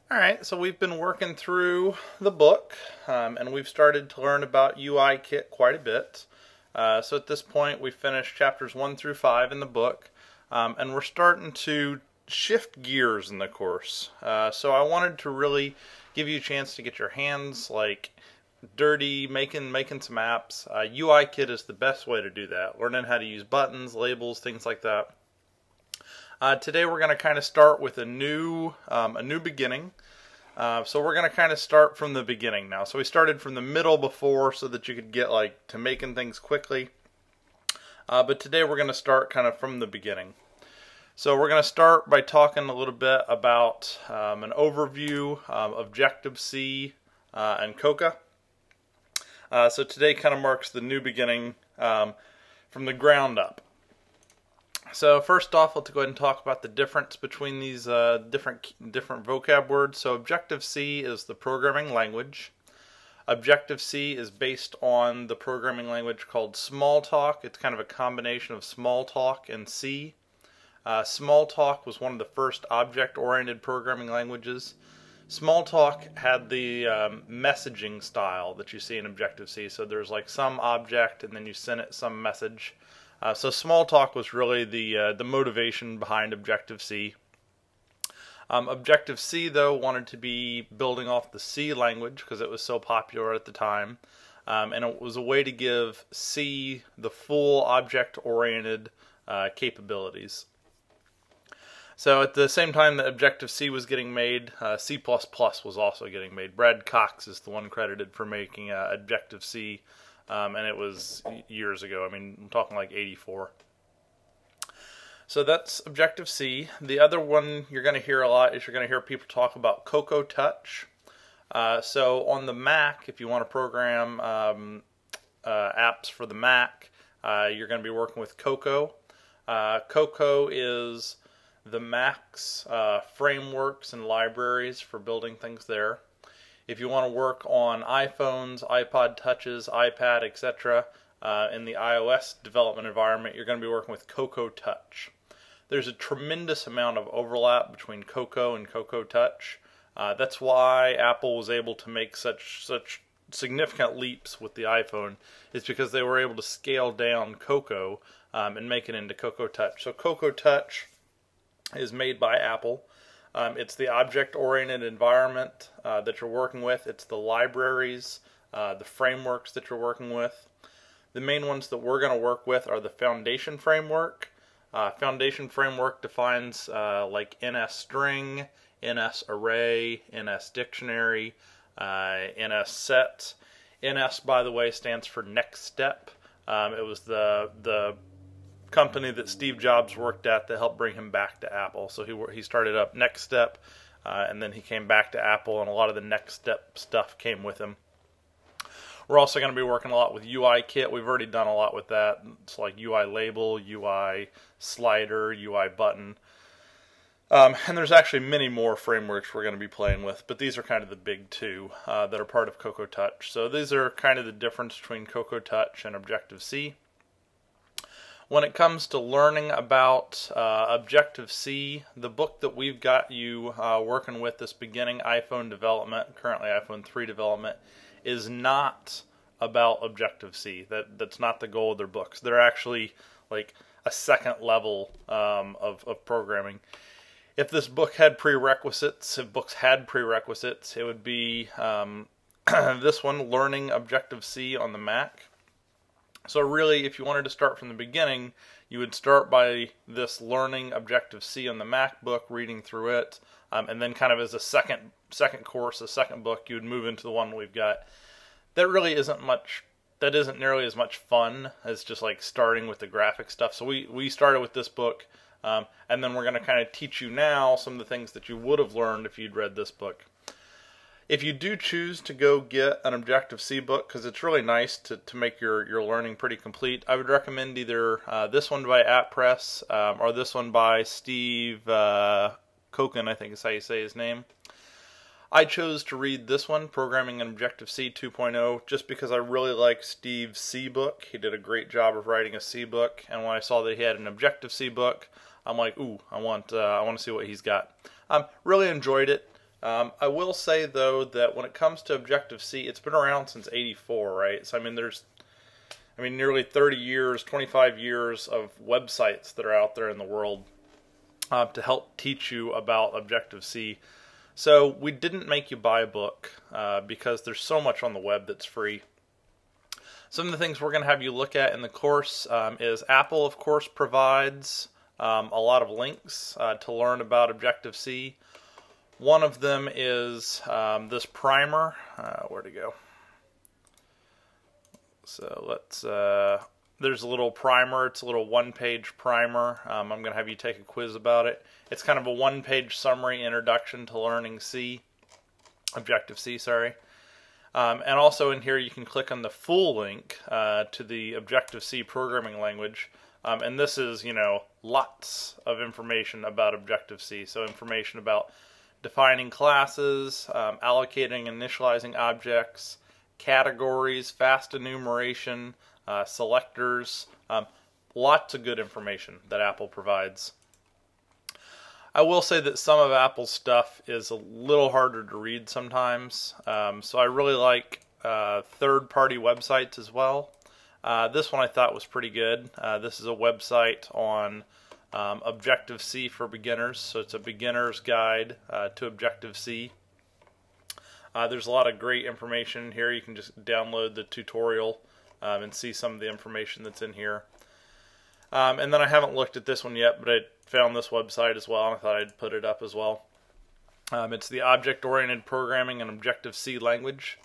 Alright, so we've been working through the book, and we've started to learn about UI Kit quite a bit. So at this point we've finished chapters 1 through 5 in the book, and we're starting to shift gears in the course. So I wanted to really give you a chance to get your hands dirty, making some apps. UI Kit is the best way to do that, learning how to use buttons, labels, things like that. Today we're going to kind of start with a new beginning. So we're going to kind of start from the beginning now. So we started from the middle before so that you could get to making things quickly. But today we're going to start kind of from the beginning. So we're going to start by talking a little bit about an overview of Objective-C and Coca. So today kind of marks the new beginning from the ground up. So first off, let's go ahead and talk about the difference between these different vocab words. So Objective-C is the programming language. Objective-C is based on the programming language called Smalltalk. It's kind of a combination of Smalltalk and C. Smalltalk was one of the first object-oriented programming languages. Smalltalk had the messaging style that you see in Objective-C. So there's some object and then you send it some message. So Smalltalk was really the motivation behind Objective-C. Objective-C, though, wanted to be building off the C language because it was so popular at the time. And it was a way to give C the full object-oriented capabilities. So at the same time that Objective-C was getting made, C++ was also getting made. Brad Cox is the one credited for making Objective-C. And it was years ago. I mean, I'm talking like 84. So that's Objective-C. The other one you're going to hear a lot is you're going to hear people talk about Cocoa Touch. So on the Mac, if you want to program apps for the Mac, you're going to be working with Cocoa. Cocoa is the Mac's frameworks and libraries for building things there. If you want to work on iPhones, iPod Touches, iPad, etc. In the iOS development environment, you're going to be working with Cocoa Touch. There's a tremendous amount of overlap between Cocoa and Cocoa Touch. That's why Apple was able to make such significant leaps with the iPhone. It's because they were able to scale down Cocoa and make it into Cocoa Touch. So Cocoa Touch is made by Apple. It's the object-oriented environment that you're working with. It's the libraries, the frameworks that you're working with. The main ones that we're going to work with are the Foundation Framework. Foundation Framework defines NSString, NSArray, NSDictionary, NSSet. NS, by the way, stands for Next Step. It was the company that Steve Jobs worked at that helped bring him back to Apple. So he started up Next Step, and then he came back to Apple, and a lot of the Next Step stuff came with him. We're also going to be working a lot with UI Kit. We've already done a lot with that. It's like UI Label, UI Slider, UI Button. And there's actually many more frameworks we're going to be playing with, but these are kind of the big two that are part of Cocoa Touch. So these are kind of the difference between Cocoa Touch and Objective-C. When it comes to learning about Objective-C, the book that we've got you working with this beginning iPhone development, currently iPhone 3 development, is not about Objective-C. That's not the goal of their books. They're actually like a second level of programming. If this book had prerequisites, if books had prerequisites, it would be this one, Learning Objective-C on the Mac. So really, if you wanted to start from the beginning, you would start by this Learning Objective-C on the Mac book, reading through it, and then kind of as a second course, a second book, you would move into the one we've got. That really isn't much. That isn't nearly as much fun as just like starting with the graphic stuff. So we started with this book, and then we're going to kind of teach you now some of the things that you would have learned if you'd read this book. If you do choose to go get an Objective-C book, because it's really nice to make your learning pretty complete, I would recommend either this one by AppPress or this one by Steve Koken, I think is how you say his name. I chose to read this one, Programming in Objective-C 2.0, just because I really like Steve's C book. He did a great job of writing a C book, and when I saw that he had an Objective-C book, I'm like, ooh, I want to see what he's got. Really enjoyed it. I will say though that when it comes to Objective-C, it's been around since '84, right? So there's nearly 30 years, 25 years of websites that are out there in the world to help teach you about Objective-C. So we didn't make you buy a book because there's so much on the web that's free. Some of the things we're going to have you look at in the course is Apple, of course, provides a lot of links to learn about Objective-C. One of them is this primer. Where'd it go? So let's, there's a little primer. It's a little one-page primer. I'm going to have you take a quiz about it. It's kind of a one-page summary introduction to learning Objective-C, sorry. And also in here you can click on the full link to the Objective-C programming language. And this is, lots of information about Objective-C. So information about defining classes, allocating and initializing objects, categories, fast enumeration, selectors, lots of good information that Apple provides. I will say that some of Apple's stuff is a little harder to read sometimes, so I really like third-party websites as well. This one I thought was pretty good. This is a website on Objective-C for beginners, so it's a beginner's guide to Objective-C. There's a lot of great information here. You can just download the tutorial and see some of the information that's in here. And then I haven't looked at this one yet, but I found this website as well, and I thought I'd put it up as well. It's the Object-Oriented Programming and Objective-C language.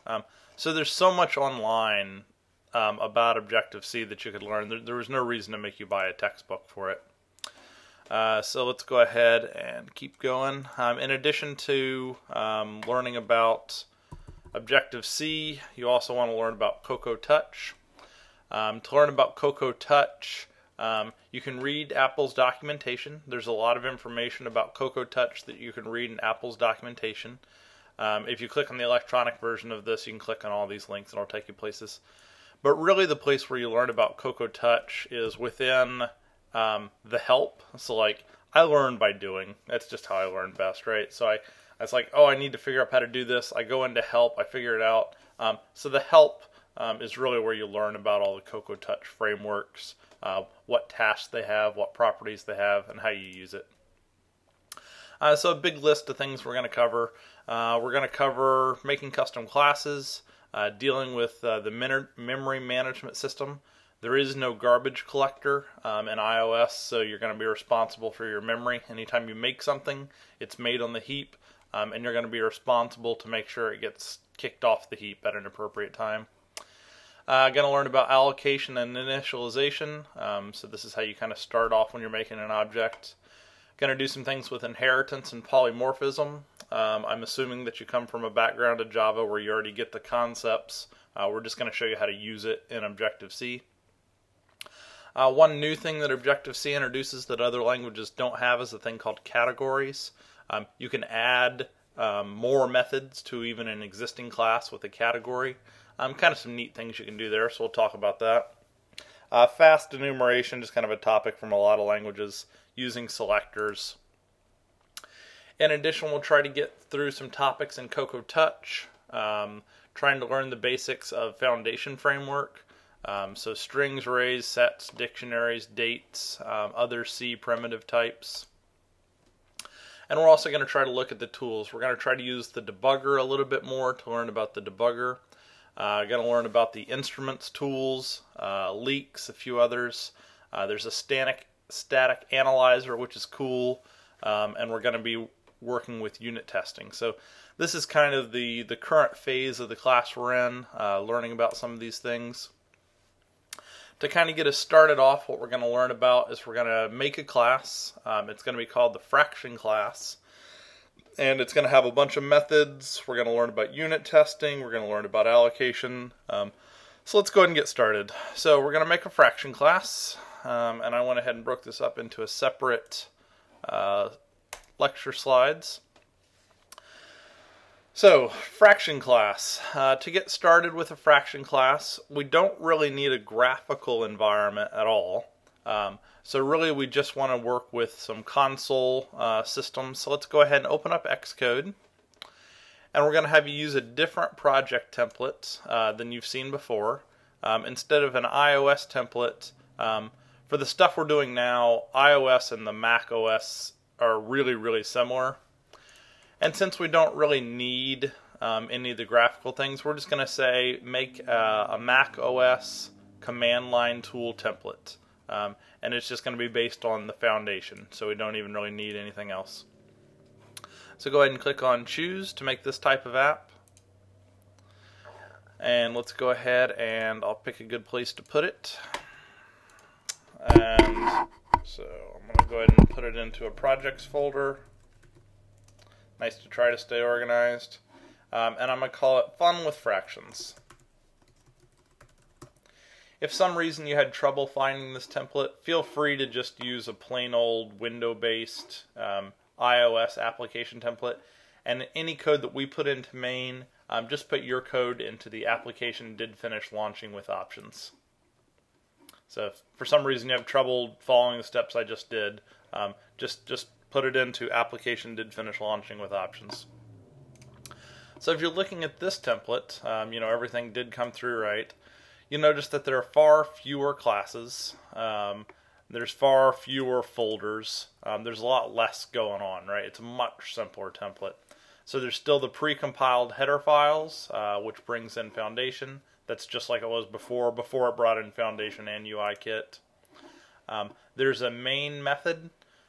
So there's so much online about Objective-C that you could learn. There was no reason to make you buy a textbook for it. So let's go ahead and keep going. In addition to learning about Objective-C, you also want to learn about Cocoa Touch. To learn about Cocoa Touch, you can read Apple's documentation. There's a lot of information about Cocoa Touch that you can read in Apple's documentation. If you click on the electronic version of this, you can click on all these links and it'll take you places. But really the place where you learn about Cocoa Touch is within the help. So like, I learn by doing. That's just how I learn best, right? So I was like, oh, I need to figure out how to do this. I go into help, I figure it out. So the help is really where you learn about all the Cocoa Touch frameworks, what tasks they have, what properties they have, and how you use it. So a big list of things we're going to cover. We're going to cover making custom classes, dealing with the memory management system. There is no garbage collector in iOS, so you're going to be responsible for your memory. Anytime you make something, it's made on the heap, and you're going to be responsible to make sure it gets kicked off the heap at an appropriate time. Going to learn about allocation and initialization. So this is how you kind of start off when you're making an object. Going to do some things with inheritance and polymorphism. I'm assuming that you come from a background of Java where you already get the concepts. We're just going to show you how to use it in Objective-C. One new thing that Objective-C introduces that other languages don't have is a thing called categories. You can add more methods to even an existing class with a category. Kind of some neat things you can do there, so we'll talk about that. Fast enumeration, just kind of a topic from a lot of languages, using selectors. In addition, we'll try to get through some topics in Cocoa Touch, trying to learn the basics of foundation framework. So strings, arrays, sets, dictionaries, dates, other C primitive types. And we're also going to try to look at the tools. We're going to try to use the debugger a little bit more to learn about the debugger. Going to learn about the instruments tools, leaks, a few others. There's a static analyzer, which is cool, and we're going to be working with unit testing. So this is kind of the current phase of the class we're in, learning about some of these things. To kind of get us started off, what we're going to learn about is we're going to make a class. It's going to be called the fraction class. And it's going to have a bunch of methods. We're going to learn about unit testing. We're going to learn about allocation. So let's go ahead and get started. So we're going to make a fraction class. And I went ahead and broke this up into a separate lecture slides. So, fraction class. To get started with a fraction class, we don't really need a graphical environment at all. So really we just want to work with some console systems. So let's go ahead and open up Xcode. And we're going to have you use a different project template than you've seen before. Instead of an iOS template, for the stuff we're doing now, iOS and the Mac OS are really, really similar. And since we don't really need any of the graphical things, we're just going to say make a Mac OS command line tool template. And it's just going to be based on the foundation, so we don't even really need anything else. So go ahead and click on Choose to make this type of app. And let's go ahead and I'll pick a good place to put it. And so I'm going to go ahead and put it into a projects folder. Nice to try to stay organized. And I'm going to call it Fun with Fractions. If some reason you had trouble finding this template, feel free to just use a plain old window-based iOS application template. And any code that we put into main, just put your code into the application did finish launching with options. So if for some reason you have trouble following the steps I just did, just put it into application did finish launching with options. So if you're looking at this template, everything did come through right. You'll notice that there are far fewer classes. There's far fewer folders. There's a lot less going on, right? It's a much simpler template. So there's still the pre-compiled header files, which brings in Foundation. That's just like it was before it brought in Foundation and UIKit. There's a main method.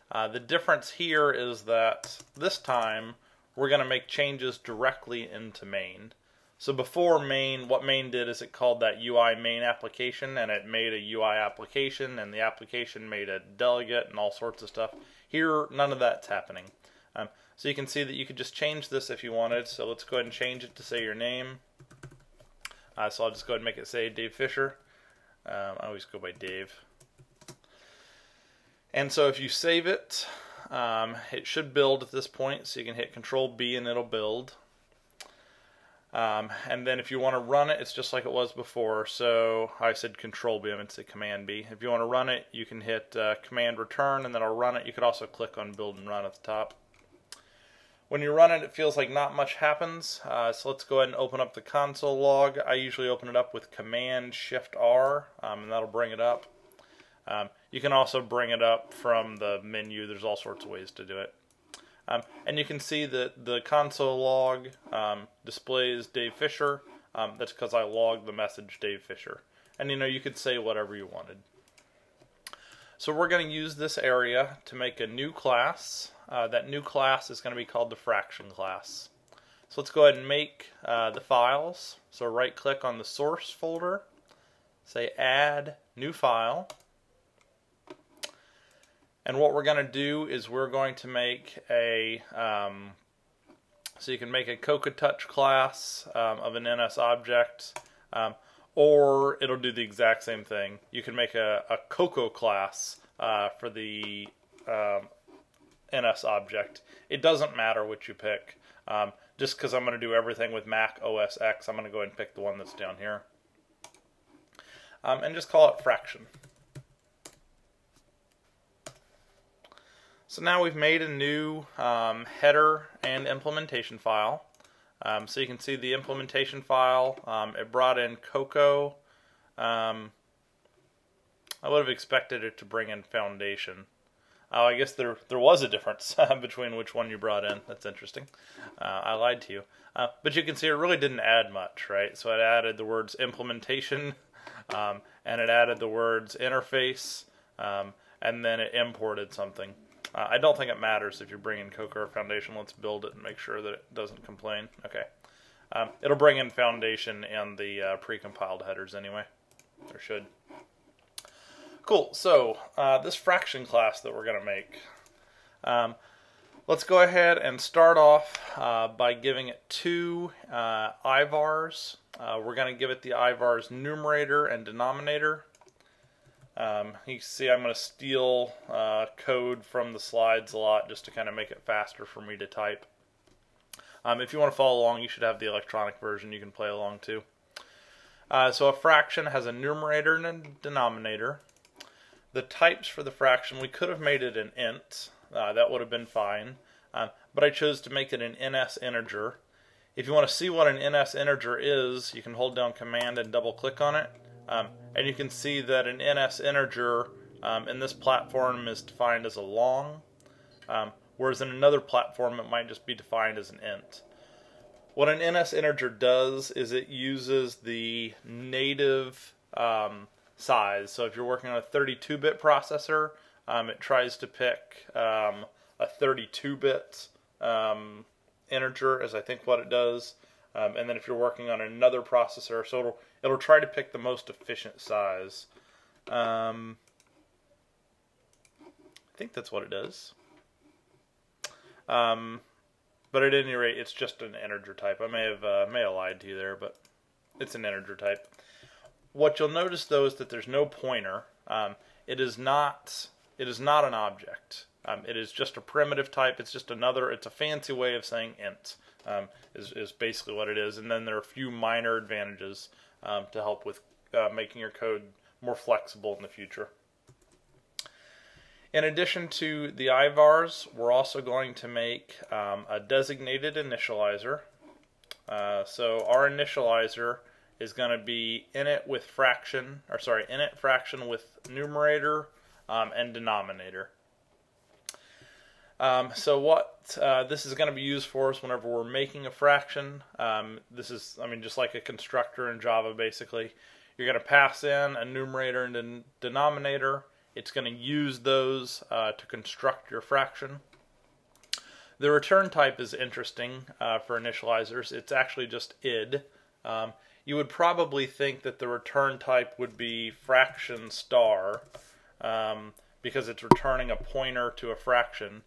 The difference here is that this time we're going to make changes directly into main. So before main, what main did is it called that UI main application, and it made a UI application, and the application made a delegate and all sorts of stuff. Here, none of that's happening. So you can see that you could just change this if you wanted. So let's go ahead and change it to say your name. So I'll just go ahead and make it say Dave Fisher. I always go by Dave. And so if you save it, it should build at this point. So you can hit Control B and it'll build. And then if you want to run it, it's just like it was before. So I said Control B, I meant to say Command B. If you want to run it, you can hit Command Return, and then I'll run it. You could also click on Build and Run at the top. When you run it, it feels like not much happens. So let's go ahead and open up the console log. I usually open it up with Command Shift R, and that'll bring it up. You can also bring it up from the menu. There's all sorts of ways to do it. And you can see that the console log displays Dave Fisher. That's because I logged the message Dave Fisher. And you could say whatever you wanted. So we're going to use this area to make a new class. That new class is going to be called the fraction class. So let's go ahead and make the files. So right click on the source folder, say add new file. And what we're going to do is we're going to make a, so you can make a CocoaTouch class of an NS object, or it'll do the exact same thing. You can make a Cocoa class for the NS object. It doesn't matter which you pick. Just because I'm going to do everything with Mac OS X, I'm going to go ahead and pick the one that's down here. And just call it fraction. So now we've made a new header and implementation file. So you can see the implementation file. It brought in Cocoa. I would have expected it to bring in Foundation. I guess there was a difference between which one you brought in. That's interesting. I lied to you. But you can see it really didn't add much, right? So it added the words implementation, and it added the words interface, and then it imported something. I don't think it matters if you bring in Cocoa or Foundation. Let's build it and make sure that it doesn't complain. Okay. It'll bring in Foundation and the pre-compiled headers anyway. Or should. Cool. So this fraction class that we're going to make. Let's go ahead and start off by giving it two Ivars. We're going to give it the Ivars numerator and denominator. You can see I'm going to steal code from the slides a lot just to kind of make it faster for me to type. If you want to follow along, you should have the electronic version. You can play along too. So a fraction has a numerator and a denominator. The types for the fraction, we could have made it an int. That would have been fine. But I chose to make it an NS integer. If you want to see what an NS integer is, you can hold down Command and double click on it, and you can see that an NS integer in this platform is defined as a long, whereas in another platform it might just be defined as an int. What an NS integer does is it uses the native size. So if you're working on a 32-bit processor, it tries to pick a 32-bit integer, as I think what it does. And then if you're working on another processor, so it'll try to pick the most efficient size. I think that's what it does. But at any rate, it's just an integer type. I may have lied to you there, but it's an integer type. What you'll notice though is that there's no pointer. It is not an object. It is just a primitive type. It's just it's a fancy way of saying int, is basically what it is. And then there are a few minor advantages to help with making your code more flexible in the future. In addition to the Ivars, we're also going to make a designated initializer. So our initializer is going to be init fraction with numerator and denominator. So what this is going to be used for is whenever we're making a fraction. This is, just like a constructor in Java, basically. You're going to pass in a numerator and a denominator. It's going to use those to construct your fraction. The return type is interesting for initializers. It's actually just id. You would probably think that the return type would be fraction star because it's returning a pointer to a fraction.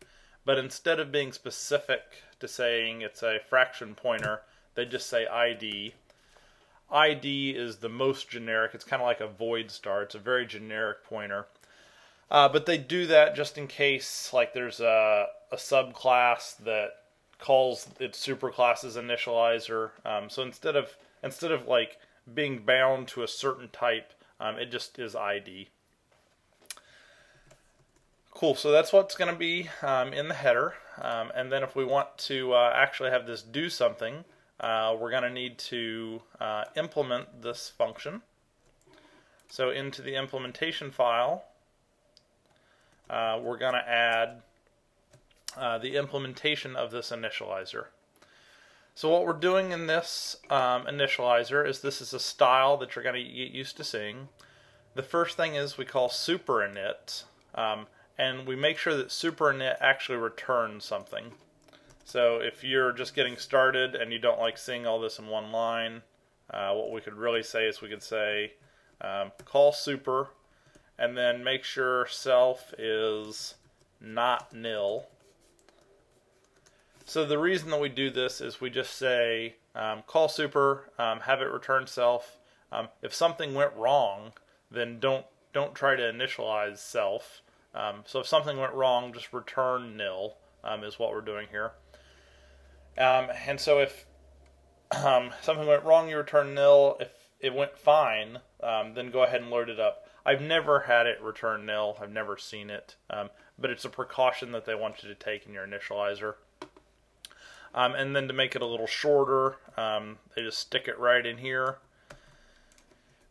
But instead of being specific to saying it's a fraction pointer, they just say ID. ID is the most generic. It's kind of like a void star. It's a very generic pointer. But they do that just in case, like, there's a subclass that calls its superclass as initializer. So instead of like being bound to a certain type, it just is ID. Cool. So that's what's going to be in the header. And then if we want to actually have this do something, we're going to need to implement this function. So into the implementation file, we're going to add the implementation of this initializer. So what we're doing in this initializer is this is a style that you're going to get used to seeing. The first thing is we call superinit, and we make sure that superinit actually returns something. So if you're just getting started and you don't like seeing all this in one line, what we could really say is we could say call super, and then make sure self is not nil. So the reason that we do this is we just say call super, have it return self. If something went wrong, then don't try to initialize self. So if something went wrong, just return nil is what we're doing here. And so if something went wrong, you return nil. If it went fine, then go ahead and load it up. I've never had it return nil. I've never seen it, but it's a precaution that they want you to take in your initializer. And then to make it a little shorter, they just stick it right in here.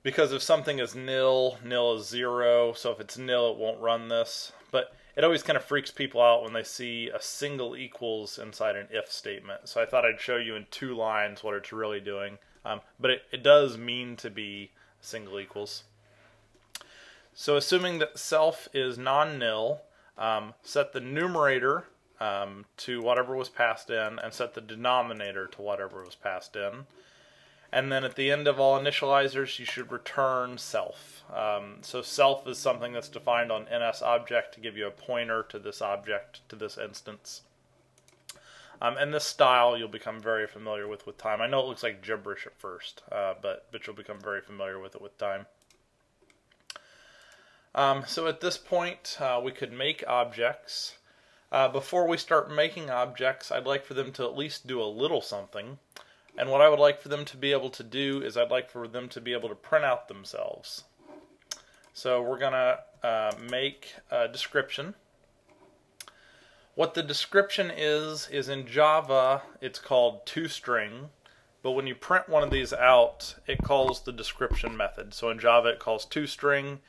Because if something is nil, nil is 0. So if it's nil, it won't run this. But it always kind of freaks people out when they see a single equals inside an if statement. So I thought I'd show you in 2 lines what it's really doing. But it does mean to be single equals. So assuming that self is non-nil, set the numerator to whatever was passed in, and set the denominator to whatever was passed in. And then at the end of all initializers, you should return self. So self is something that's defined on NS object to give you a pointer to this object, to this instance. And this style you'll become very familiar with time. I know it looks like gibberish at first, but you'll become very familiar with it with time. So at this point, we could make objects. Before we start making objects, I'd like for them to at least do a little something. And what I would like for them to be able to do is I'd like for them to be able to print out themselves. So we're going to make a description. What the description is in Java it's called toString, but when you print one of these out it calls the description method. So in Java it calls toString,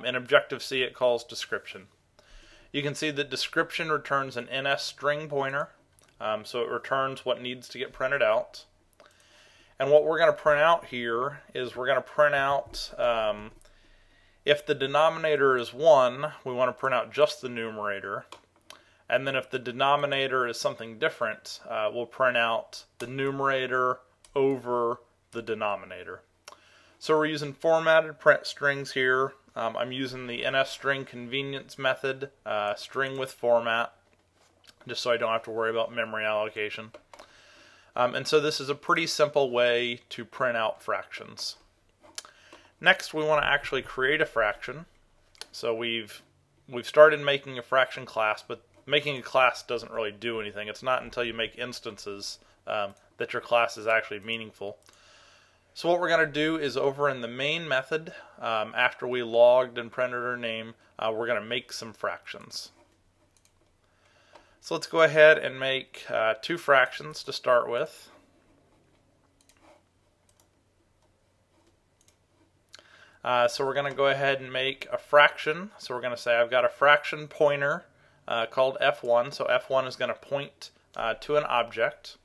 in Objective-C it calls description. You can see that description returns an NS string pointer, so it returns what needs to get printed out. And what we're going to print out here is we're going to print out, if the denominator is 1, we want to print out just the numerator. And then if the denominator is something different, we'll print out the numerator over the denominator. So we're using formatted print strings here. I'm using the NSString convenience method, string with format, just so I don't have to worry about memory allocation. And so this is a pretty simple way to print out fractions. Next, we want to actually create a fraction. So we've started making a fraction class, but making a class doesn't really do anything. It's not until you make instances that your class is actually meaningful. So what we're going to do is over in the main method, after we logged and printed our name, we're going to make some fractions. So let's go ahead and make 2 fractions to start with. So we're going to go ahead and make a fraction. So we're going to say I've got a fraction pointer called F1. So F1 is going to point to an object.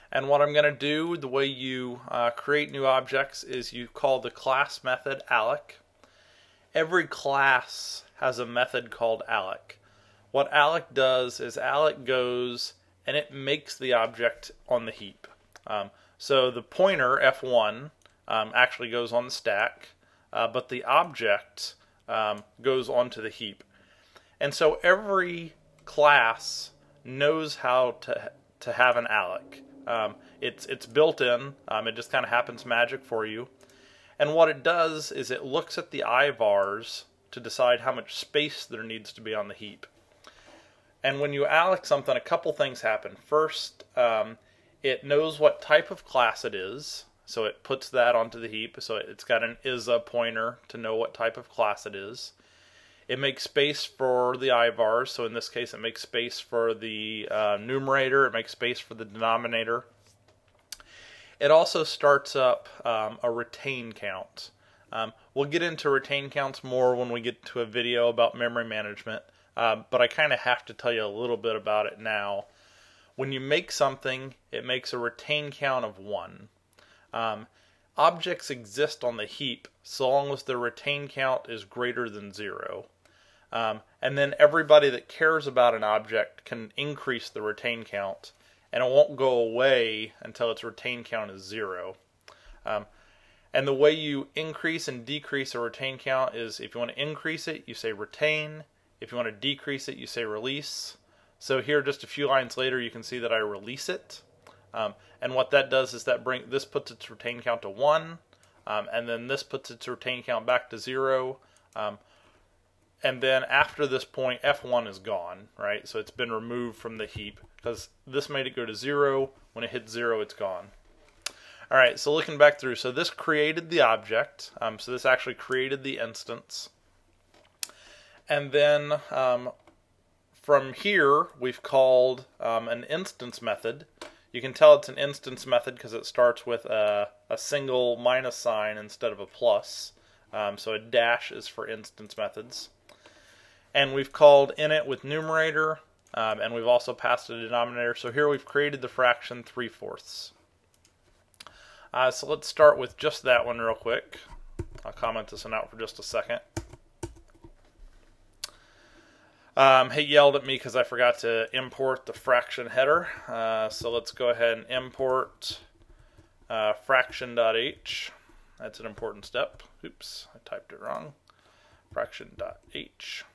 And what I'm going to do, the way you create new objects, is you call the class method alloc. Every class has a method called alloc. What alloc does is alloc goes and it makes the object on the heap. So the pointer, F1, actually goes on the stack, but the object goes onto the heap. And so every class knows how to have an alloc. It's built in. It just kind of happens magic for you. And what it does is it looks at the Ivars to decide how much space there needs to be on the heap. And when you alloc something, a couple things happen. First, it knows what type of class it is, so it puts that onto the heap. So it's got an isa pointer to know what type of class it is. It makes space for the Ivars, so in this case it makes space for the numerator, it makes space for the denominator. It also starts up a retain count. We'll get into retain counts more when we get to a video about memory management, but I kind of have to tell you a little bit about it now. When you make something, it makes a retain count of 1. Objects exist on the heap so long as the retain count is greater than 0. And then everybody that cares about an object can increase the retain count, and it won't go away until its retain count is 0. And the way you increase and decrease a retain count is if you want to increase it, you say retain. If you want to decrease it, you say release. So here, just a few lines later, you can see that I release it. And what that does is that this puts its retain count to 1, and then this puts its retain count back to 0. And then after this point, F1 is gone, right? So it's been removed from the heap because this made it go to 0. When it hits 0, it's gone. All right, so looking back through, so this created the object. So this actually created the instance. And then from here, we've called an instance method. You can tell it's an instance method because it starts with a single minus sign instead of a plus. So a dash is for instance methods. And we've called init with numerator, and we've also passed a denominator. So here we've created the fraction 3/4. So let's start with just that one real quick. I'll comment this one out for just a second. He yelled at me because I forgot to import the fraction header. So let's go ahead and import fraction.h. That's an important step. Oops, I typed it wrong. Fraction.h.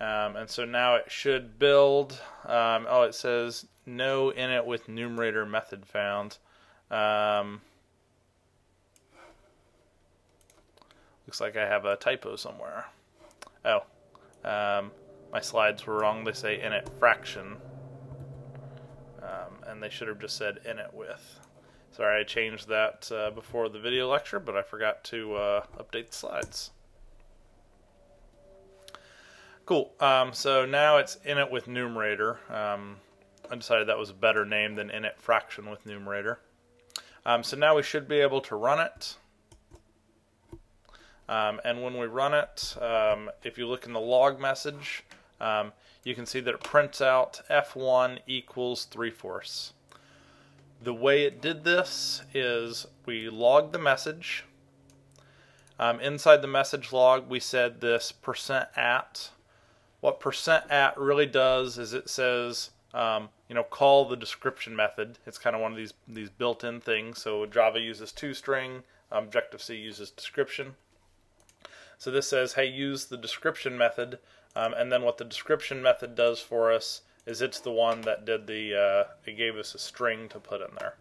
And so now it should build. Oh, it says no init with numerator method found. Looks like I have a typo somewhere. Oh, my slides were wrong. They say init fraction, and they should have just said init with. Sorry, I changed that before the video lecture, but I forgot to update the slides. Cool. So now it's init with numerator. I decided that was a better name than init fraction with numerator. So now we should be able to run it. And when we run it, if you look in the log message, you can see that it prints out f1 equals 3/4. The way it did this is we logged the message. Inside the message log, we said this %at. What %at really does is it says, call the description method. It's kind of one of these built-in things. So Java uses toString, Objective-C uses description. So this says, hey, use the description method, and then what the description method does for us is it's the one that did it gave us a string to put in there.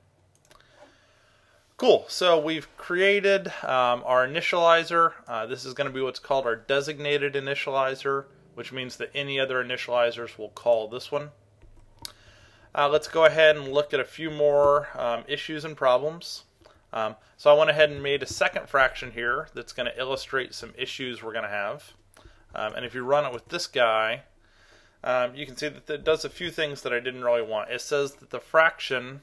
Cool, so we've created our initializer. This is going to be what's called our designated initializer, which means that any other initializers will call this one. Let's go ahead and look at a few more issues and problems. So I went ahead and made a second fraction here that's going to illustrate some issues we're going to have. And if you run it with this guy, you can see that it does a few things that I didn't really want. It says that the fraction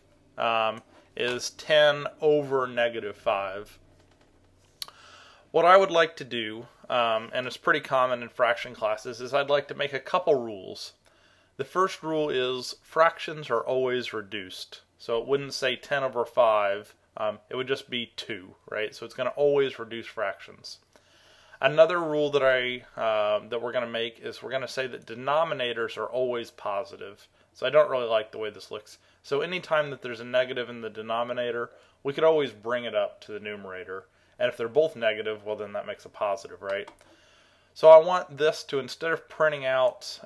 is 10 over -5. What I would like to do, and it's pretty common in fraction classes, is I'd like to make a couple rules. The first rule is fractions are always reduced. So it wouldn't say 10 over 5. It would just be 2, right? So it's going to always reduce fractions. Another rule that that we're going to make is we're going to say that denominators are always positive. So I don't really like the way this looks. So anytime that there's a negative in the denominator, we could always bring it up to the numerator. And if they're both negative, well then that makes a positive, right? So I want this to, instead of printing out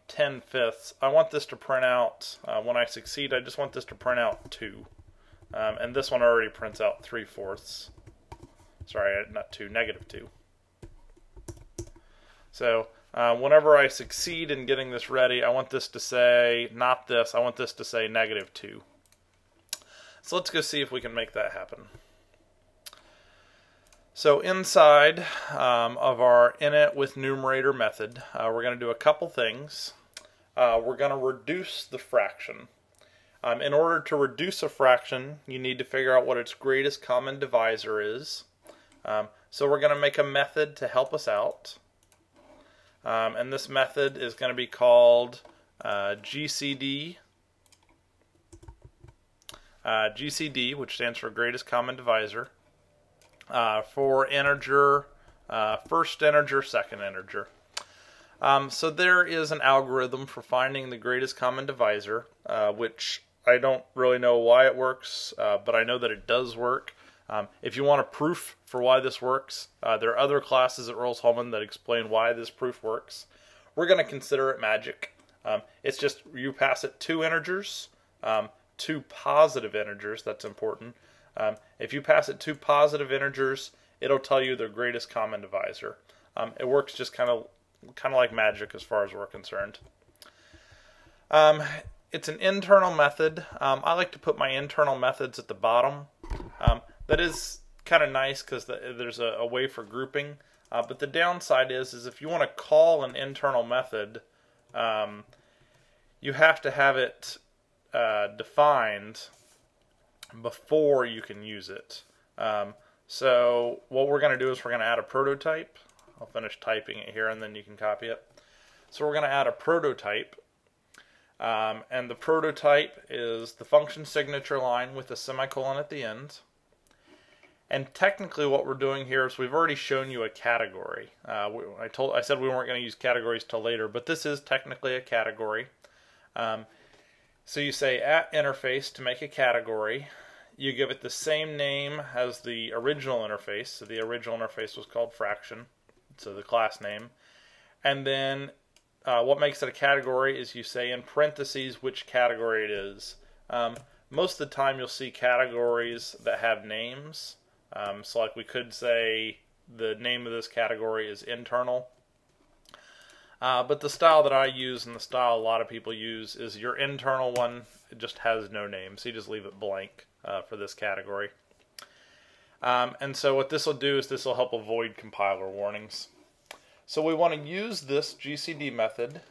10/5, I want this to print out, when I succeed, I just want this to print out 2. And this one already prints out 3/4. Sorry, not 2, -2. So whenever I succeed in getting this ready, I want this to say, not this, I want this to say -2. So let's go see if we can make that happen. So inside of our init with numerator method, we're going to do a couple things. We're going to reduce the fraction. In order to reduce a fraction, you need to figure out what its greatest common divisor is. So we're going to make a method to help us out. And this method is going to be called GCD, which stands for greatest common divisor, for integer, first integer, second integer. So there is an algorithm for finding the greatest common divisor, which I don't really know why it works, but I know that it does work. If you want a proof for why this works, there are other classes at Rose-Hulman that explain why this proof works. We're going to consider it magic. It's just you pass it 2 integers, 2 positive integers, that's important. If you pass it 2 positive integers, it'll tell you the greatest common divisor. It works just kind of like magic as far as we're concerned. It's an internal method. I like to put my internal methods at the bottom. That is kind of nice because there's a way for grouping. But the downside is if you want to call an internal method, you have to have it defined before you can use it. So what we're going to do is we're going to add a prototype. I'll finish typing it here and then you can copy it. So we're going to add a prototype. And the prototype is the function signature line with a semicolon at the end. And technically what we're doing here is we've already shown you a category. I said we weren't going to use categories till later, but this is technically a category. So you say at interface to make a category. You give it the same name as the original interface. So the original interface was called fraction, so the class name. And then what makes it a category is you say in parentheses which category it is. Most of the time you'll see categories that have names. So like we could say the name of this category is internal. But the style that I use and the style a lot of people use is your internal one, it just has no name. So you just leave it blank for this category. And so what this will do is this will help avoid compiler warnings. So we want to use this GCD method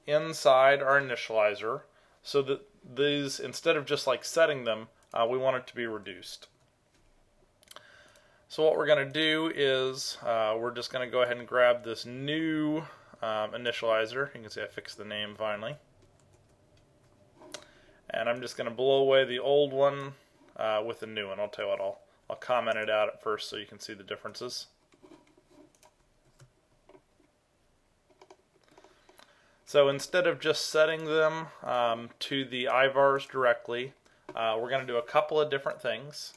inside our initializer so that these, instead of just like setting them, we want it to be reduced. So what we're going to do is we're just going to go ahead and grab this new initializer. You can see I fixed the name finally. And I'm just going to blow away the old one with the new one. I'll tell you what, I'll comment it out at first so you can see the differences. So instead of just setting them to the Ivars directly, we're going to do a couple of different things.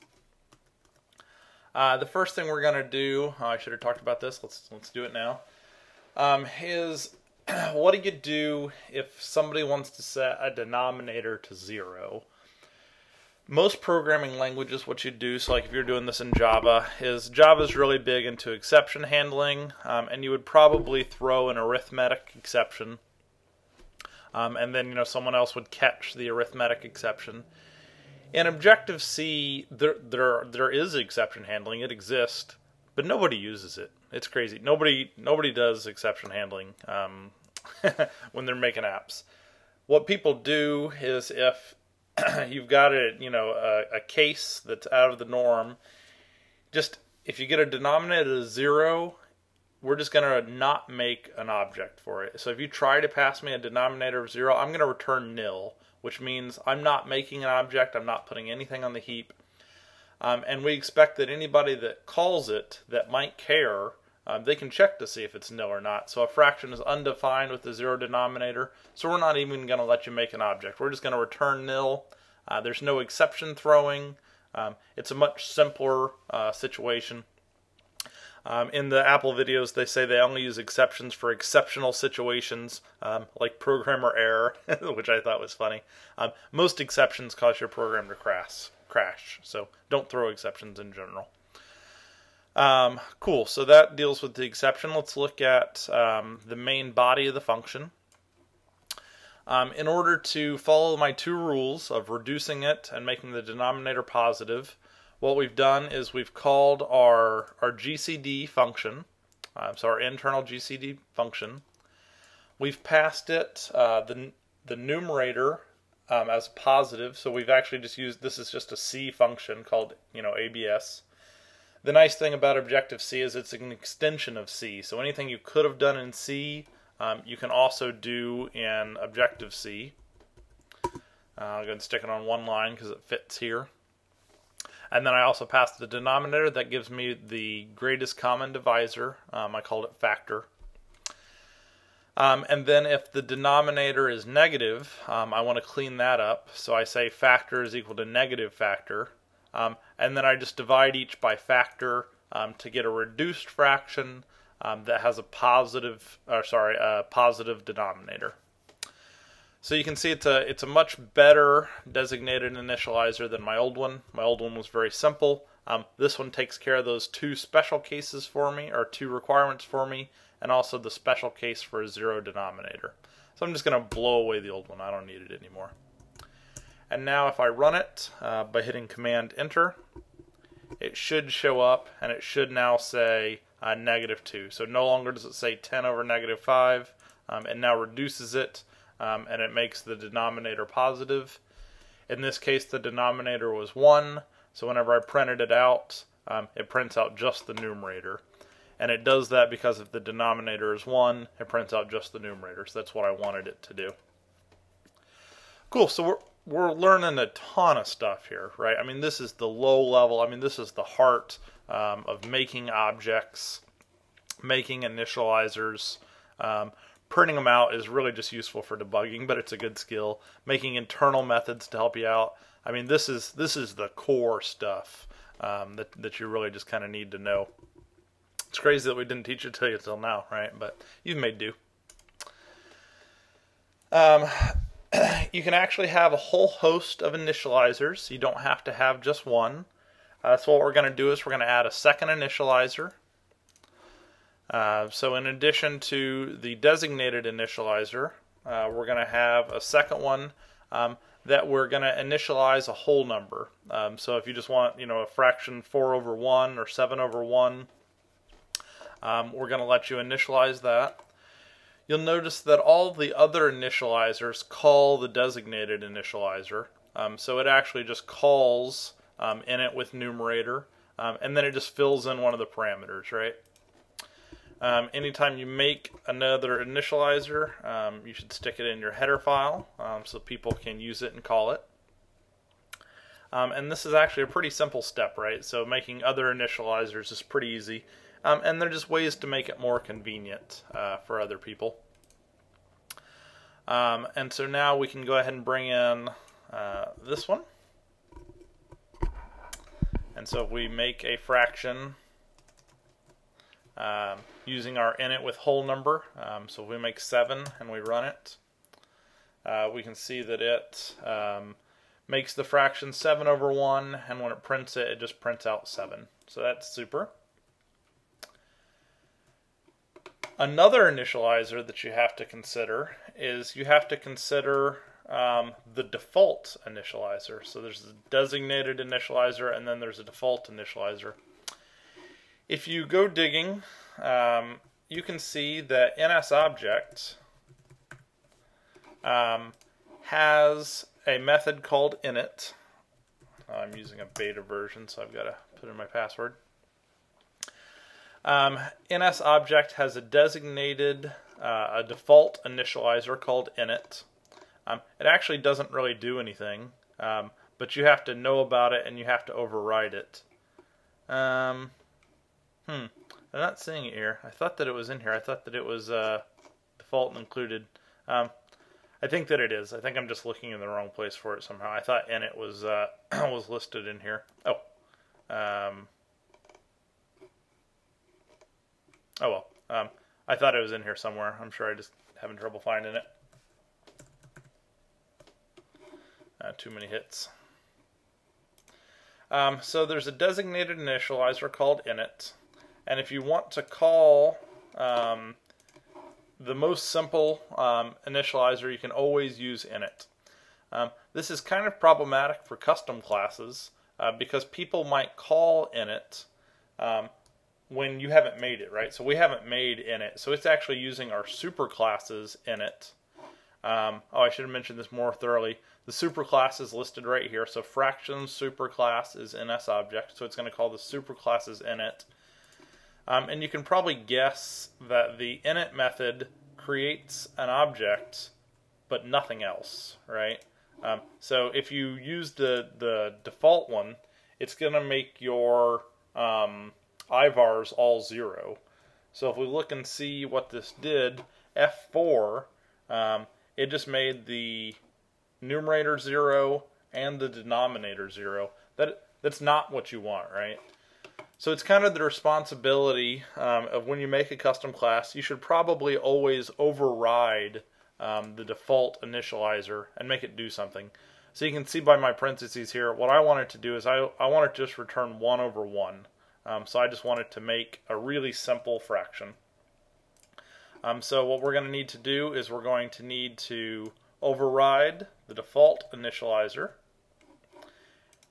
The first thing we're going to do, I should have talked about this, let's do it now, is what do you do if somebody wants to set a denominator to 0? Most programming languages, what you do, so like if you're doing this in Java, is Java's really big into exception handling, and you would probably throw an arithmetic exception, and then someone else would catch the arithmetic exception. In Objective-C, there is exception handling. It exists, but nobody uses it. It's crazy. Nobody does exception handling when they're making apps. What people do is if you've got a case that's out of the norm, just if you get a denominator of 0, we're just going to not make an object for it. So if you try to pass me a denominator of 0, I'm going to return nil, which means I'm not making an object, I'm not putting anything on the heap. And we expect that anybody that calls it that might care, they can check to see if it's nil or not. So a fraction is undefined with the 0 denominator, so we're not even going to let you make an object. We're just going to return nil. There's no exception throwing. It's a much simpler situation. In the Apple videos, they say they only use exceptions for exceptional situations, like programmer error, which I thought was funny. Most exceptions cause your program to crash, so don't throw exceptions in general. Cool, so that deals with the exception. Let's look at the main body of the function. In order to follow my two rules of reducing it and making the denominator positive, what we've done is we've called our GCD function, so our internal GCD function. We've passed it the numerator as positive, so we've actually just used, this is just a C function called ABS. The nice thing about Objective-C is it's an extension of C, so anything you could have done in C, you can also do in Objective-C. I'll go and stick it on one line because it fits here. And then I also passed the denominator. That gives me the greatest common divisor. I called it factor. And then if the denominator is negative, I want to clean that up. So I say factor is equal to negative factor. And then I just divide each by factor to get a reduced fraction that has a positive denominator. So you can see it's a much better designated initializer than my old one. My old one was very simple. This one takes care of those two special cases for me, or two requirements for me, and also the special case for a 0 denominator. So I'm just going to blow away the old one. I don't need it anymore. And now if I run it by hitting Command Enter, it should show up, and it should now say -2. So no longer does it say 10 over -5. It now reduces it. And it makes the denominator positive. In this case, the denominator was 1, so whenever I printed it out, it prints out just the numerator. And it does that because if the denominator is 1, it prints out just the numerator, so that's what I wanted it to do. Cool, so we're learning a ton of stuff here, right? I mean, this is the low level, this is the heart of making objects, making initializers. Printing them out is really just useful for debugging, but it's a good skill. Making internal methods to help you out. This is the core stuff that you really just kind of need to know. It's crazy that we didn't teach it to you till now, right? But you've made do. You can actually have a whole host of initializers. You don't have to have just one. So what we're going to do is we're going to add a second initializer. So in addition to the designated initializer, we're going to have a second one that we're going to initialize a whole number. So if you just want, a fraction 4 over 1 or 7 over 1, We're going to let you initialize that. You'll notice that all the other initializers call the designated initializer. So it actually just calls init with numerator, and then it just fills in one of the parameters, right? Anytime you make another initializer, you should stick it in your header file so people can use it and call it. And this is actually a pretty simple step, right? So making other initializers is pretty easy. And they're just ways to make it more convenient for other people. And so now we can go ahead and bring in this one. And so if we make a fraction using our init with whole number, so if we make 7 and we run it, we can see that it makes the fraction 7 over 1, and when it prints it, it just prints out 7. So that's super. Another initializer that you have to consider is you have to consider the default initializer. So there's a designated initializer and then there's a default initializer. If you go digging, you can see that NSObject has a method called init. I'm using a beta version, so I've got to put in my password. NSObject has a designated, a default initializer called init. It actually doesn't really do anything, but you have to know about it and you have to override it. I'm not seeing it here. I thought that it was in here. I thought that it was default and included. I think that it is. I think I'm just looking in the wrong place for it somehow. I thought init was was listed in here. Oh. Oh well, I thought it was in here somewhere. I'm sure I just having trouble finding it. Too many hits. So there's a designated initializer called init, and if you want to call the most simple initializer, you can always use init. This is kind of problematic for custom classes because people might call init when you haven't made it, right? So we haven't made init, so it's actually using our superclasses init. Oh, I should have mentioned this more thoroughly. The superclass is listed right here. So fraction superclass is NSObject, so it's going to call the superclasses init. And you can probably guess that the init method creates an object, but nothing else, right? So if you use the default one, it's going to make your Ivars all 0. So if we look and see what this did, F4, it just made the numerator 0 and the denominator 0. That's not what you want, right? So it's kind of the responsibility of when you make a custom class, you should probably always override the default initializer and make it do something. So you can see by my parentheses here, what I want it to do is I want it to just return 1 over 1. So I just wanted to make a really simple fraction. So what we're going to need to do is we're going to need to override the default initializer,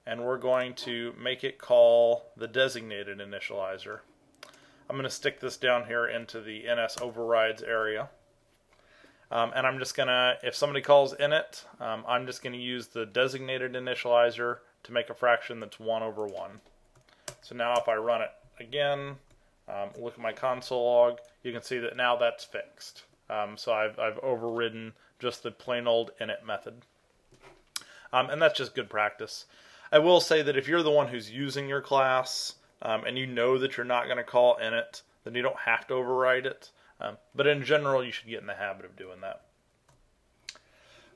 and we're going to make it call the designated initializer. I'm going to stick this down here into the NS overrides area. And I'm just going to, if somebody calls init, I'm just going to use the designated initializer to make a fraction that's 1 over 1. So now if I run it again, look at my console log, you can see that now that's fixed. So I've overridden just the plain old init method. And that's just good practice. I will say that if you're the one who's using your class and you know that you're not going to call init, then you don't have to override it. But in general, you should get in the habit of doing that.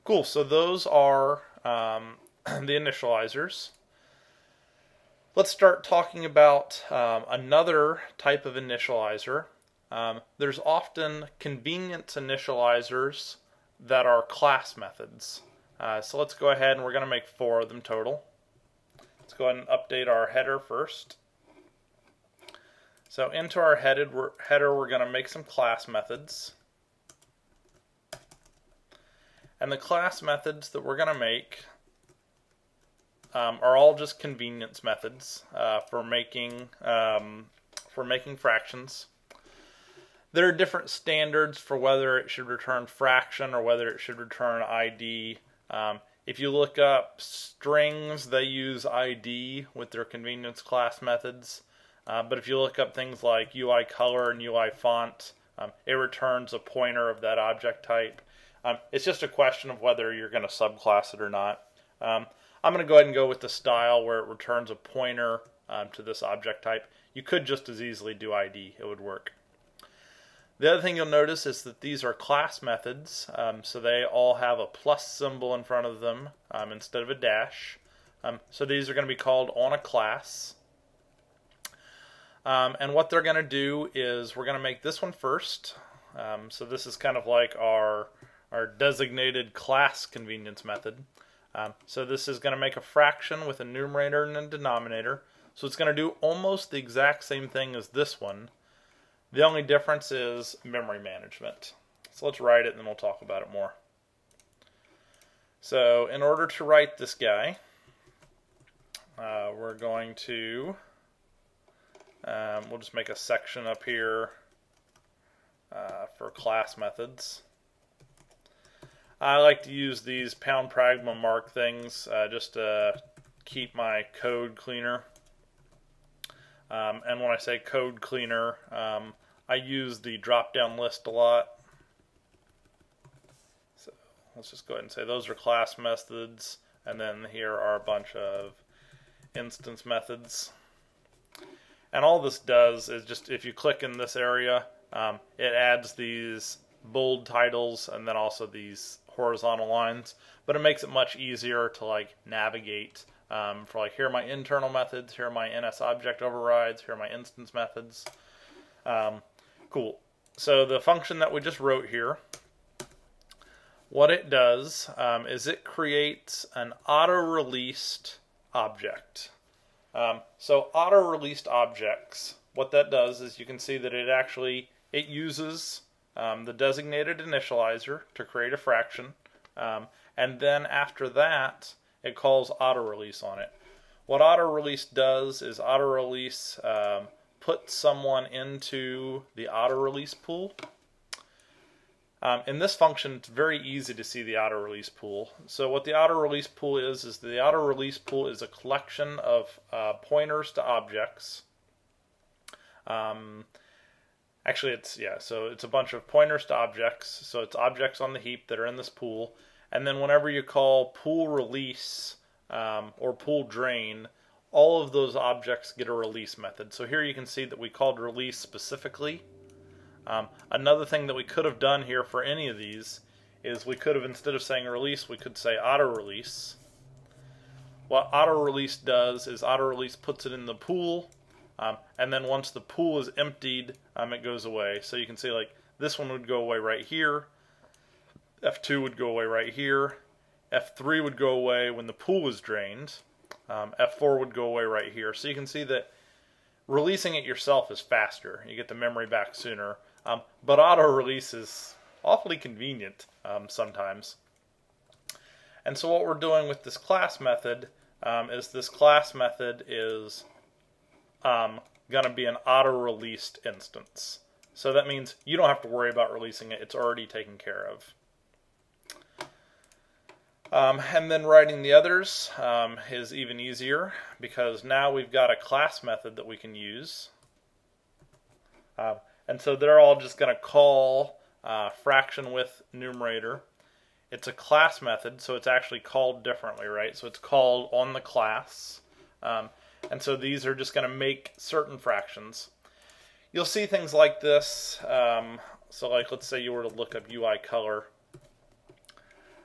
Cool, so those are the initializers. Let's start talking about another type of initializer. There's often convenience initializers that are class methods. So let's go ahead and we're going to make 4 of them total. Let's go ahead and update our header first. So into our header we're going to make some class methods. And the class methods that we're going to make are all just convenience methods for making fractions. There are different standards for whether it should return fraction or whether it should return ID. If you look up strings, they use ID with their convenience class methods. But if you look up things like UI color and UI font, it returns a pointer of that object type. It's just a question of whether you're going to subclass it or not. I'm going to go ahead and go with the style where it returns a pointer to this object type. You could just as easily do ID. It would work. The other thing you'll notice is that these are class methods, so they all have a plus symbol in front of them instead of a dash. So these are going to be called on a class. And what they're going to do is we're going to make this one first. So this is kind of like our designated class convenience method. So this is going to make a fraction with a numerator and a denominator. So it's going to do almost the exact same thing as this one. The only difference is memory management. So let's write it and then we'll talk about it more. So in order to write this guy, we're going to, we'll just make a section up here for class methods. I like to use these pound pragma mark things just to keep my code cleaner. And when I say code cleaner, I use the drop-down list a lot. So let's just go ahead and say those are class methods, and then here are a bunch of instance methods. And all this does is just, if you click in this area, it adds these bold titles and then also these horizontal lines, but it makes it much easier to like navigate for like, here are my internal methods, here are my NS object overrides, here are my instance methods. Cool. So the function that we just wrote here, what it does is it creates an auto-released object. So auto-released objects, what that does is you can see that it uses the designated initializer to create a fraction, and then after that it calls auto-release on it. What auto-release does is auto-release puts someone into the auto-release pool. In this function, it's very easy to see the auto-release pool. So what the auto-release pool is the auto-release pool is a collection of pointers to objects. Actually, it's a bunch of pointers to objects. So it's objects on the heap that are in this pool. And then whenever you call pool release or pool drain, all of those objects get a release method. So here you can see that we called release specifically. Another thing that we could have done here for any of these is we could have, instead of saying release, we could say auto-release. What auto-release does is auto-release puts it in the pool, and then once the pool is emptied, it goes away. So you can see like this one would go away right here, F2 would go away right here, F3 would go away when the pool was drained, F4 would go away right here. So you can see that releasing it yourself is faster. You get the memory back sooner. But auto-release is awfully convenient sometimes. And so what we're doing with this class method is this class method is going to be an auto-released instance. So that means you don't have to worry about releasing it. It's already taken care of. And then writing the others is even easier because now we've got a class method that we can use. And so they're all just going to call fraction with numerator. It's a class method, so it's actually called differently, right? So it's called on the class. And so these are just going to make certain fractions. You'll see things like this. So like let's say you were to look up UI color.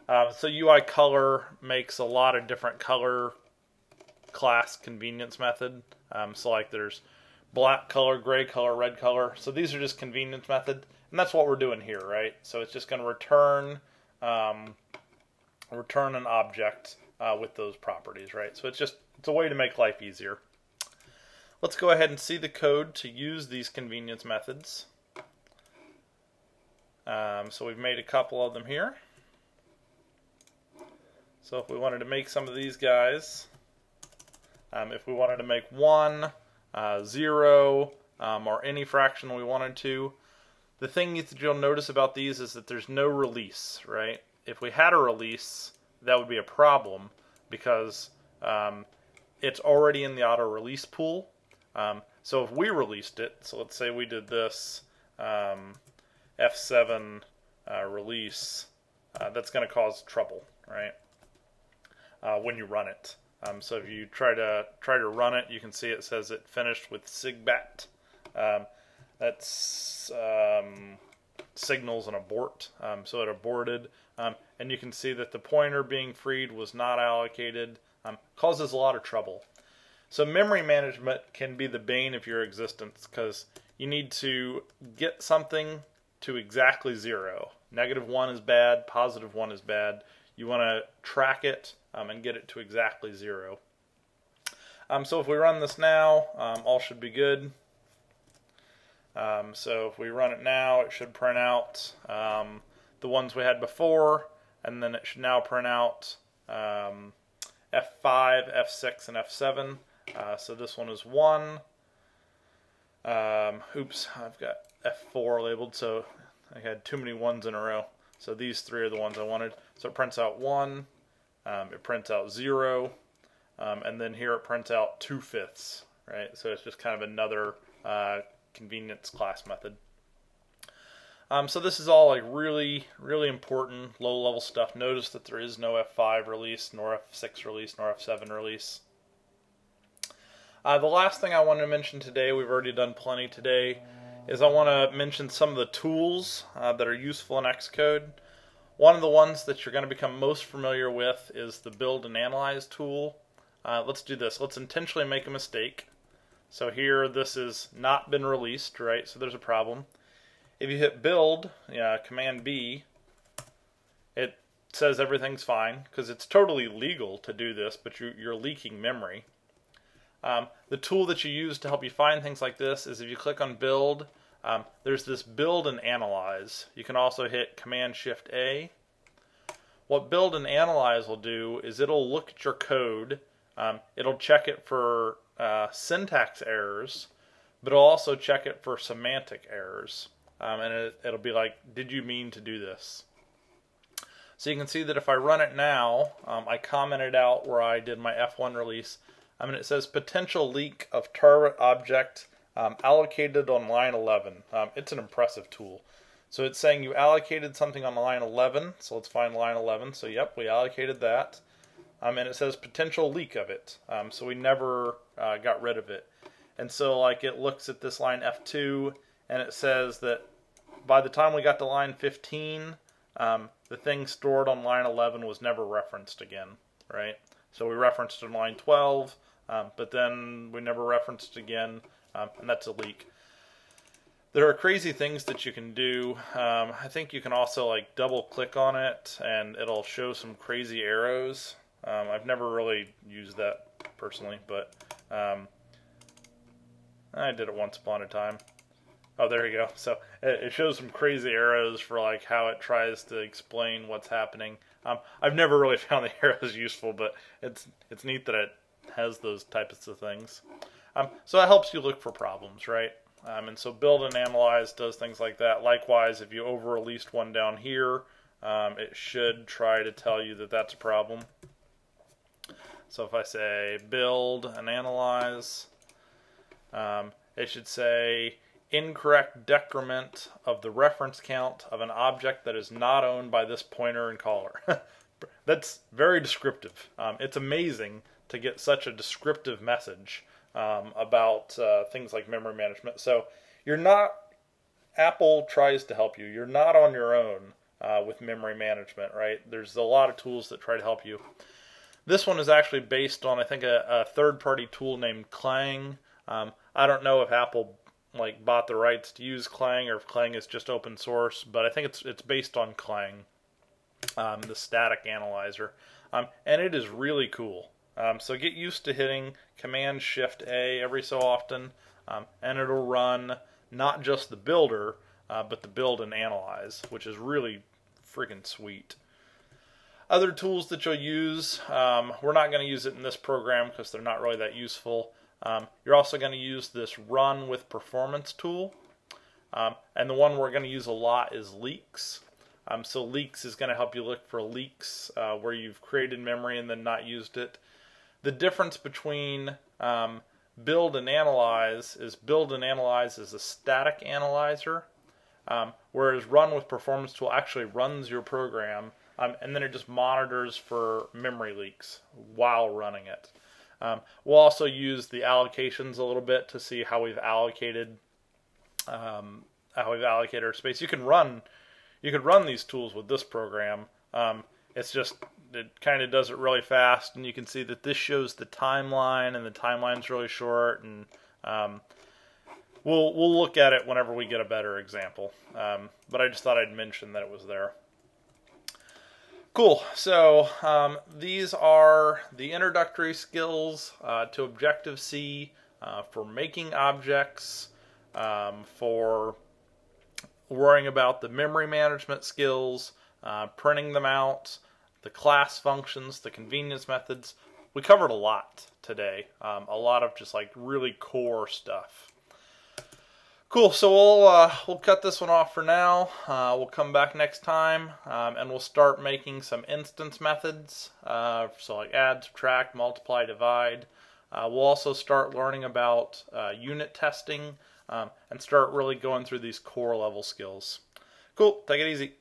So UI color makes a lot of different color class convenience method. So like there's black color, gray color, red color. So these are just convenience method, and that's what we're doing here, right? So it's just going to return an object with those properties, right? So it's a way to make life easier. Let's go ahead and see the code to use these convenience methods. So we've made a couple of them here. So if we wanted to make some of these guys, if we wanted to make 1, 0, or any fraction we wanted to, The thing that you'll notice about these is that there's no release, right? If we had a release, that would be a problem because it's already in the auto release pool. So if we released it, so let's say we did this F7 release, that's going to cause trouble, right? When you run it. So if you try to run it, you can see it says it finished with sigbat. That's signals an abort. So it aborted, and you can see that the pointer being freed was not allocated. Causes a lot of trouble. So memory management can be the bane of your existence because you need to get something to exactly 0. -1 is bad, +1 is bad. You want to track it and get it to exactly 0. So if we run this now, all should be good. So if we run it now, it should print out the ones we had before, and then it should now print out F5, F6, and F7. So this one is 1. Oops, I've got F4 labeled, so I had too many 1s in a row. So these 3 are the ones I wanted. So it prints out 1, it prints out 0, and then here it prints out 2/5, right? So it's just kind of another convenience class method. So this is all like really, really important low-level stuff. Notice that there is no F5 release, nor F6 release, nor F7 release. The last thing I want to mention today, we've already done plenty today, is I want to mention some of the tools that are useful in Xcode. One of the ones that you're going to become most familiar with is the build and analyze tool. Let's do this. Let's intentionally make a mistake. So here this has not been released, right? So there's a problem. If you hit build, Command B, it says everything's fine because it's totally legal to do this, but you're leaking memory. The tool that you use to help you find things like this is if you click on build, there's this build and analyze. You can also hit Command-Shift-A. What build and analyze will do is it'll look at your code, it'll check it for syntax errors, but it'll also check it for semantic errors. And it'll be like, did you mean to do this? So you can see that if I run it now, I commented out where I did my F1 release. It says potential leak of target object allocated on line 11. It's an impressive tool. So it's saying you allocated something on line 11. So let's find line 11. So yep, we allocated that. And it says potential leak of it. So we never got rid of it. And so like it looks at this line F2 and it says that by the time we got to line 15, the thing stored on line 11 was never referenced again, right? So we referenced it on line 12, but then we never referenced it again, and that's a leak. There are crazy things that you can do. I think you can also like double click on it and it'll show some crazy arrows. I've never really used that personally, but I did it once upon a time. Oh, there you go. So it shows some crazy arrows for like how it tries to explain what's happening. I've never really found the arrows useful, but it's neat that it has those types of things. So that helps you look for problems, right? And so build and analyze does things like that. Likewise, if you over-released one down here, it should try to tell you that that's a problem. So if I say build and analyze, it should say incorrect decrement of the reference count of an object that is not owned by this pointer and caller. That's very descriptive. It's amazing to get such a descriptive message about things like memory management. So you're not, Apple tries to help you. You're not on your own with memory management, right? There's a lot of tools that try to help you. This one is actually based on, I think, a third-party tool named Clang. I don't know if Apple bought the rights to use Clang or if Clang is just open source, but I think it's based on Clang, the static analyzer, and it is really cool. So get used to hitting Command-Shift-A every so often, and it'll run not just the builder, but the build and analyze, which is really freaking sweet. Other tools that you'll use, we're not going to use it in this program because they're not really that useful. You're also going to use this Run with Performance tool. And the one we're going to use a lot is leaks. So leaks is going to help you look for leaks where you've created memory and then not used it. The difference between build and analyze is build and analyze is a static analyzer, whereas run with performance tool actually runs your program, and then it just monitors for memory leaks while running it. We'll also use the allocations a little bit to see how we've allocated our space. You could run these tools with this program. It's just it kind of does it really fast, and you can see that this shows the timeline, and the timeline's really short. And we'll look at it whenever we get a better example. But I just thought I'd mention that it was there. Cool. So these are the introductory skills to Objective-C for making objects, for worrying about the memory management skills, printing them out, the class functions, the convenience methods. We covered a lot today. A lot of just like really core stuff. Cool, so we'll cut this one off for now. We'll come back next time, and we'll start making some instance methods. So like add, subtract, multiply, divide. We'll also start learning about unit testing, and start really going through these core level skills. Cool, take it easy.